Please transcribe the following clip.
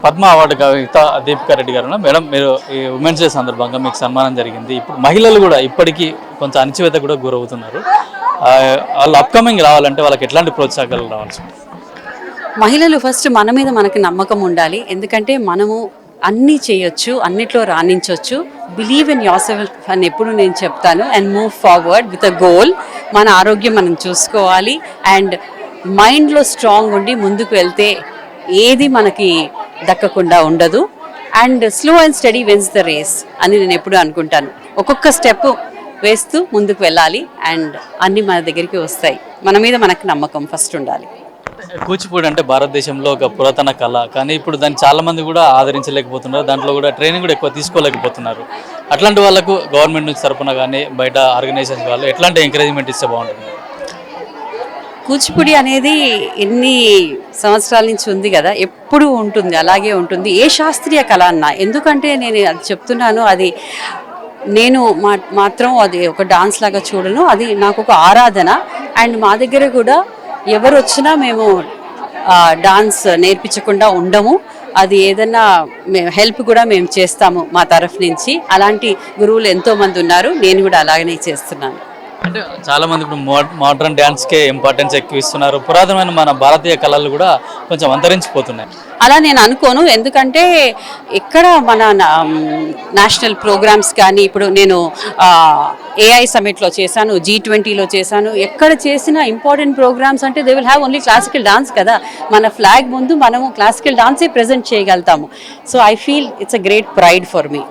Padma award గ్రహీత దీపికా రెడ్డి గారు madam, మీరు ఈ ఉమెన్స్ డే సందర్భంగా మీకు సన్మానం జరిగింది. ఇప్పుడు మహిళలు కూడా ఇప్పటికీ కొంచెం అణచివేత కూడా గురవుతున్నారు. వాళ్ళు అప్కమింగ్ రావాలంటే వాళ్ళకి ఎట్లాంటి ప్రోత్సాహాలు రావాల్సి ఉంటుంది? మహిళలు ఫస్ట్ మన మీద మనకి నమ్మకం ఉండాలి. ఎందుకంటే మనము అన్నీ చేయొచ్చు, అన్నిట్లో రాణించవచ్చు. బిలీవ్ ఇన్ యోర్ సెల్ఫ్ అని ఎప్పుడు నేను చెప్తాను. And move forward with a goal. మన ఆరోగ్యం మనం చూసుకోవాలి అండ్ మైండ్లో స్ట్రాంగ్ ఉండి ముందుకు వెళ్తే ఏది మనకి దక్కకుండా ఉండదు. And slow and steady wins the race అని నేను ఎప్పుడు అనుకుంటాను. ఒక్కొక్క స్టెప్ వేస్తూ ముందుకు వెళ్ళాలి అండ్ అన్నీ మన దగ్గరికి వస్తాయి. మన మీద మనకు నమ్మకం ఫస్ట్ ఉండాలి. కూచిపూడి అంటే భారతదేశంలో ఒక పురాతన కళ, కానీ ఇప్పుడు దాన్ని చాలా మంది కూడా ఆదరించలేకపోతున్నారు. దాంట్లో కూడా ట్రైనింగ్ కూడా ఎక్కువ తీసుకోలేకపోతున్నారు. అట్లాంటి వాళ్ళకు గవర్నమెంట్ నుంచి తరపున కానీ బయట ఆర్గనైజేషన్ వాళ్ళు ఎట్లాంటి ఎంకరేజ్మెంట్ ఇస్తే బాగుంటుంది? కూచిపూడి అనేది ఎన్ని సంవత్సరాల నుంచి ఉంది కదా, ఎప్పుడు ఉంటుంది, అలాగే ఉంటుంది. ఏ శాస్త్రీయ కళ అన్నా, ఎందుకంటే నేను అది చెప్తున్నాను, అది నేను మాత్రం అది ఒక డాన్స్ లాగా చూడను, అది నాకు ఒక ఆరాధన. అండ్ మా దగ్గర కూడా ఎవరు వచ్చినా మేము డాన్స్ నేర్పించకుండా ఉండము. అది ఏదన్నా హెల్ప్ కూడా మేము చేస్తాము మా తరఫు నుంచి. అలాంటి గురువులు ఎంతోమంది ఉన్నారు, నేను కూడా అలాగనే చేస్తున్నాను. అంటే చాలా మంది ఇప్పుడు మోడర్న్ డ్యాన్స్కే ఇంపార్టెన్స్ ఎక్కువ ఇస్తున్నారు. పురాతనమైన మన భారతీయ కళలు కూడా కొంచెం అంతరించిపోతున్నాయి. అలా నేను అనుకోను. ఎందుకంటే ఎక్కడ మన నేషనల్ ప్రోగ్రామ్స్ కానీ, ఇప్పుడు నేను AI సమిట్లో చేశాను, G20లో చేశాను, ఎక్కడ చేసిన ఇంపార్టెంట్ ప్రోగ్రామ్స్ అంటే they will have only classical dance కదా. మన ఫ్లాగ్ ముందు మనము క్లాసికల్ డాన్సే ప్రజెంట్ చేయగలుగుతాము. So I feel it's a great pride for me.